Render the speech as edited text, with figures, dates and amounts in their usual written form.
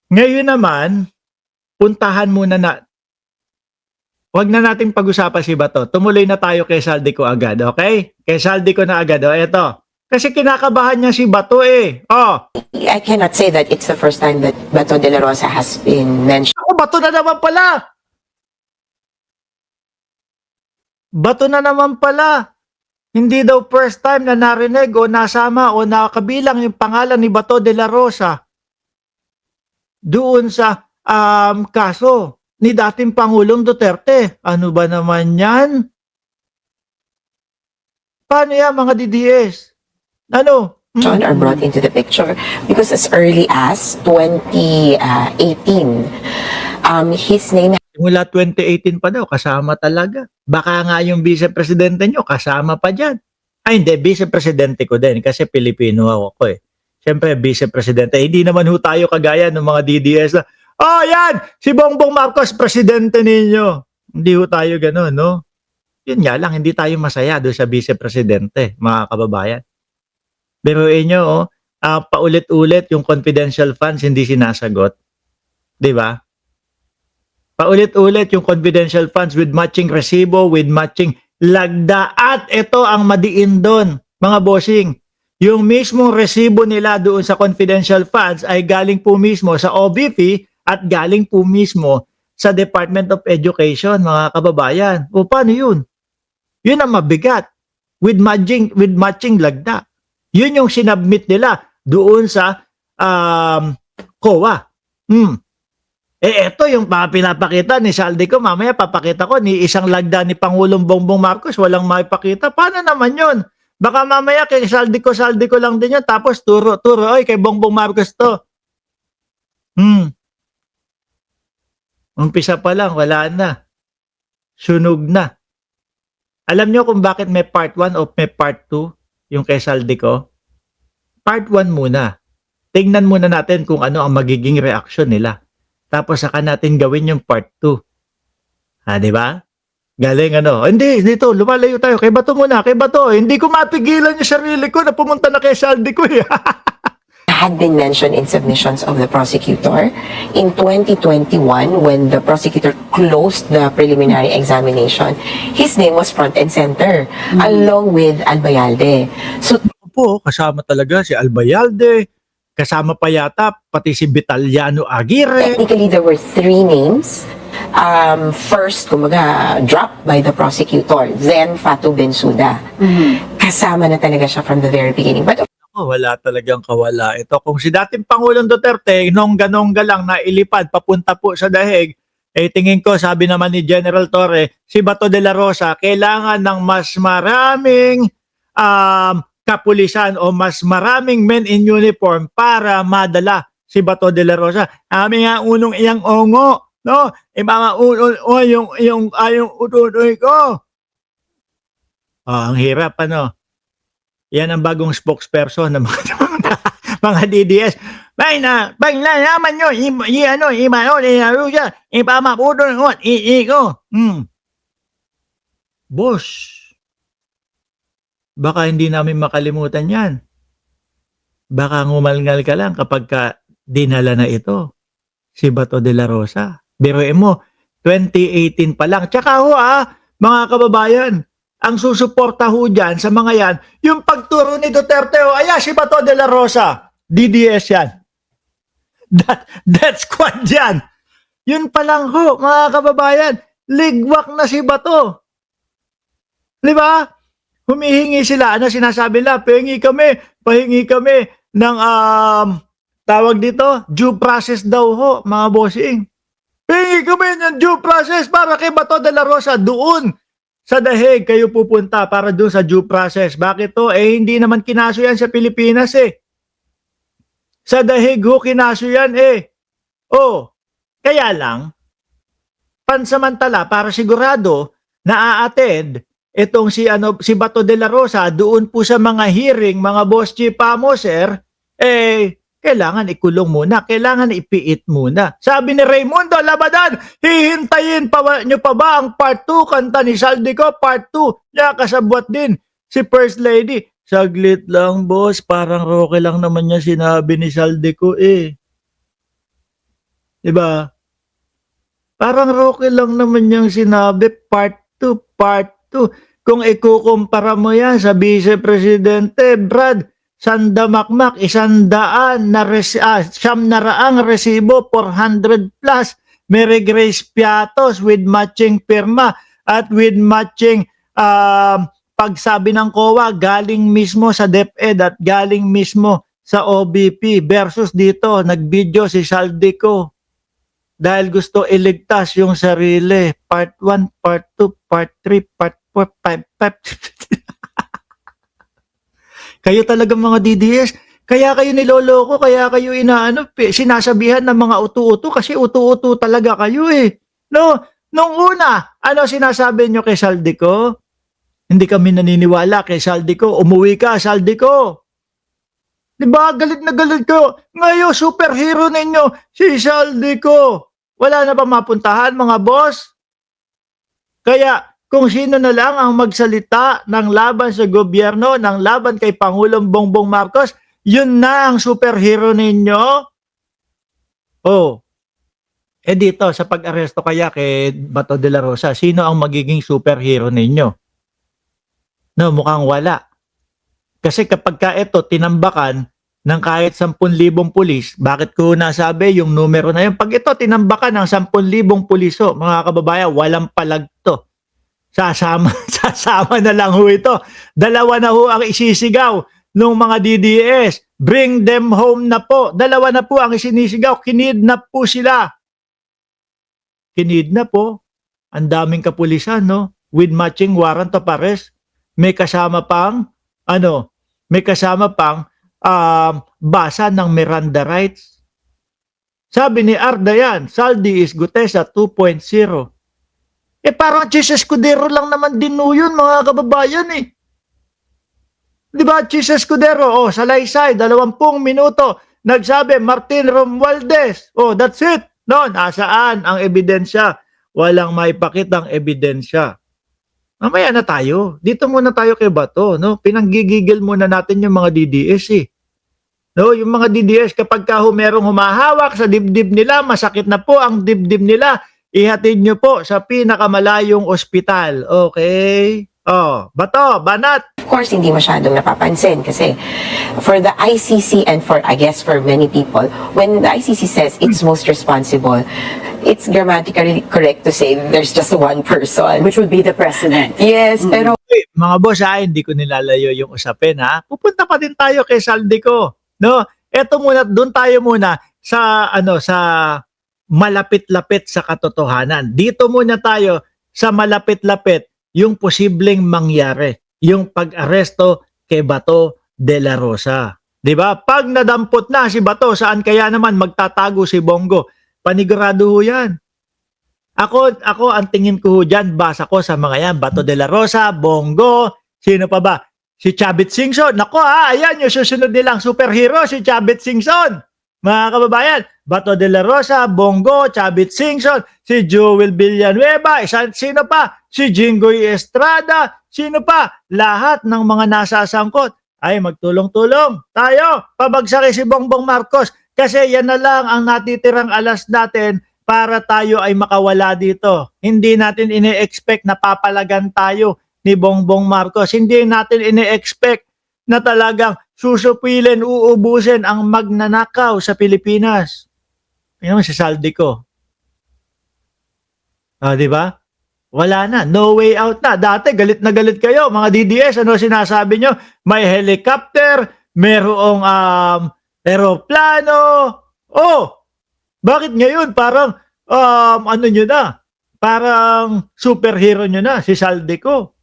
Ngayon naman, puntahan muna na 'wag na nating pag-usapan si Bato, tumuloy na tayo kay Saldico agad, okey? Kay Saldico na agad, oh, eto. Kasi kinakabahan niya si Bato, eh. Oh, I cannot say that it's the first time that Bato de la Rosa has been mentioned. naku, Bato na naman pala! Bato na naman pala! Hindi daw first time na narinig o nasama o nakabilang yung pangalan ni Bato de la Rosa doon sa, kaso ni dating Pangulong Duterte. Ano ba naman 'yan? Paano 'yan mga DDS? Ano? Are brought into the picture because as early as 2018, his name Simula 2018 pa daw kasama talaga. Baka nga yung vice presidente nyo kasama pa diyan. Ay hindi, vice presidente ko din kasi Pilipino ako eh. Siyempre vice presidente. Hindi naman ho tayo kagaya ng mga DDS na, oh yan, si Bongbong Marcos presidente ninyo. Hindi ho tayo gano'n, no? Yun nga lang, hindi tayo masaya doon sa vice presidente, mga kababayan. Biruin nyo, oh, paulit-ulit yung confidential funds hindi sinasagot. 'Di ba? Paulit-ulit yung confidential funds with matching resibo, with matching lagda. At ito ang madiin doon, mga bossing. Yung mismong resibo nila doon sa confidential funds ay galing po mismo sa OVP at galing po mismo sa Department of Education, mga kababayan. O paano yun? Yun ang mabigat. With matching lagda. Yun yung sinubmit nila doon sa COA. Eto yung pinapakita ni Saldico, mamaya papakita ko ni isang lagda ni Pangulong Bongbong Marcos, walang maipakita. Paano naman yun? Baka mamaya kay Saldico lang din yun, tapos turo, oy, kay Bongbong Marcos to. Umpisa pa lang, wala na. Sunog na. Alam nyo kung bakit may part 1 o may part 2 yung kay Saldico? Part 1 muna. Tingnan muna natin kung ano ang magiging reaksyon nila. Tapos saka natin gawin yung part 2. Di ba? Galing ano. Hindi, dito, lumalayo tayo. Kay Bato muna, kay Bato. Hindi ko mapigilan yung sarili ko na pumunta na kay Saldico. had been mentioned in submissions of the prosecutor. In 2021, when the prosecutor closed the preliminary examination, his name was front and center, along with Albayalde. So, po, kasama talaga si Albayalde, kasama pa yata pati si Vitaliano Aguirre. technically, there were three names. First, kumaga, dropped by the prosecutor, then Fatu Bensouda. Kasama na talaga siya from the very beginning. But Wala talagang kawala ito. Kung si dating Pangulong Duterte, nongga-nongga lang na ilipad papunta po sa dahig, tingin ko, sabi naman ni General Torre, si Bato de la Rosa, kailangan ng mas maraming kapulisan o mas maraming men in uniform para madala si Bato de la Rosa. Ami nga unong iyang ongo, no? Mga yung ututoy ko. Ang hirap, ano? Yan ang bagong spokesperson ng mga DDS. Naman nyo, ipamaputo ng ko. Boss, baka hindi namin makalimutan yan. Baka ngumalngal ka lang kapag dinala na ito, si Bato de la Rosa. Biruin mo, 2018 pa lang. Tsaka mga kababayan, ang susuporta ho dyan sa mga yan, yung pagturo ni Duterte, si Bato de la Rosa, DDS yan. That squad yan. Yun pa lang ho, mga kababayan, ligwak na si Bato. Di ba? Humihingi sila, sinasabi nila, pahingi kami ng, tawag dito, due process daw ho, mga bossing. Pahingi kami ng due process para kay Bato de la Rosa doon. Sa dahig kayo pupunta para doon sa due process. Bakit to? Hindi naman kinaso yan sa Pilipinas eh. Sa dahig ho kinaso yan eh. Kaya lang, pansamantala para sigurado na a-attend itong si Bato de la Rosa doon po sa mga hearing, mga boss chief Pamoser, kailangan ikulong muna, kailangan ipiit muna. Sabi ni Raimundo Labadan, hihintayin nyo pa ba ang part 2? Kanta ni Saldico, part 2. Kasabwat din si First Lady. Saglit lang, boss. Parang Roque lang naman niya sinabi ni Saldico eh. 'Di ba? Parang Roque lang naman yung sinabi, part 2, part 2. Kung ikukumpara mo yan sa Vice Presidente, Brad, sandamakmak, 100 resibo, 400 plus, Mary Grace Piatos with matching pirma at with matching pagsabi ng COA galing mismo sa DepEd at galing mismo sa OBP versus dito, nag-video si Saldico dahil gusto iligtas yung sarili. Part 1, part 2, part 3, part 4, 5. Kayo talaga mga DDS, kaya kayo niloloko, kaya kayo sinasabihan ng mga utu-utu kasi utu-utu talaga kayo eh. No, nung una, ano sinasabi nyo kay Saldico? Hindi kami naniniwala kay Saldico. Umuwi ka, Saldico. Diba, galit na galit ko. Ngayon, superhero ninyo, si Saldico. Wala na ba mapuntahan, mga boss? Kaya, kung sino na lang ang magsalita ng laban sa gobyerno, ng laban kay Pangulong Bongbong Marcos, yun na ang superhero ninyo. Oh, dito, sa pag-aresto kaya kay Bato de la Rosa, sino ang magiging superhero ninyo? No, mukhang wala. Kasi kapag ka ito, tinambakan ng kahit 10,000 pulis, bakit ko nasabi yung numero na yun? Pag ito, tinambakan ng 10,000 puliso, mga kababayan, walang palag to. Sasama, sasama na lang ho ito. Dalawa na ho ang isisigaw ng mga DDS. Bring them home na po. Dalawa na po ang isinisigaw. Kinidnap po sila. Kinidnap po. Ang daming kapulisan, no? With matching warrant of arrest. May kasama pang basa ng Miranda rights. Sabi ni Arda yan, Saldi is Gutesa 2.0. Parang Chis Escudero lang naman din yun, mga kababayan eh. Di ba, Chis Escudero, salaysay, 20 minuto, nagsabi, Martin Romualdez. That's it. No, nasaan ang ebidensya? Walang maipakitang ebidensya. Mamaya na tayo. Dito muna tayo kay Bato, no? Pinanggigigil muna natin yung mga DDS eh. No, yung mga DDS kapag merong humahawak sa dibdib nila, masakit na po ang dibdib nila, ihatid nyo po sa pinakamalayong ospital. Okay? Bato, banat. Of course, hindi masyadong napapansin kasi for the ICC and I guess for many people, when the ICC says it's most responsible, it's grammatically correct to say there's just one person. Which would be the president. Yes, pero Mga boss, hindi ko nilalayo yung usapin ha. Pupunta pa din tayo kay Saldico, no? Eto muna, doon tayo muna sa sa malapit-lapit sa katotohanan. Dito muna tayo sa malapit-lapit yung posibleng mangyari, yung pag-aresto kay Bato de la Rosa. 'Di ba? Pag nadampot na si Bato, saan kaya naman magtatago si Bongo? Panigurado ho 'yan. Ako ang tingin ko diyan, basa ko sa mga yan, Bato de la Rosa, Bongo, sino pa ba? Si Chavit Singson. Nako ayan yung susunod nilang superhero, si Chavit Singson. Mga kababayan, Bato de la Rosa, Bongo, Chavit Singson, si Joel Villanueva, sino pa? Si Jinggoy Estrada, sino pa? Lahat ng mga nasasangkot ay magtulong-tulong tayo, pabagsakin si Bongbong Marcos kasi yan na lang ang natitirang alas natin para tayo ay makawala dito. Hindi natin ine-expect na papalagan tayo ni Bongbong Marcos. Hindi natin ine-expect na talagang susupilin, uubusin ang magnanakaw sa Pilipinas. Yan si Saldico. Di ba? Wala na. No way out na. Dati galit na galit kayo. Mga DDS, ano sinasabi nyo? May helicopter, merong aeroplano. Bakit ngayon parang ano nyo na? Parang superhero nyo na si Saldico.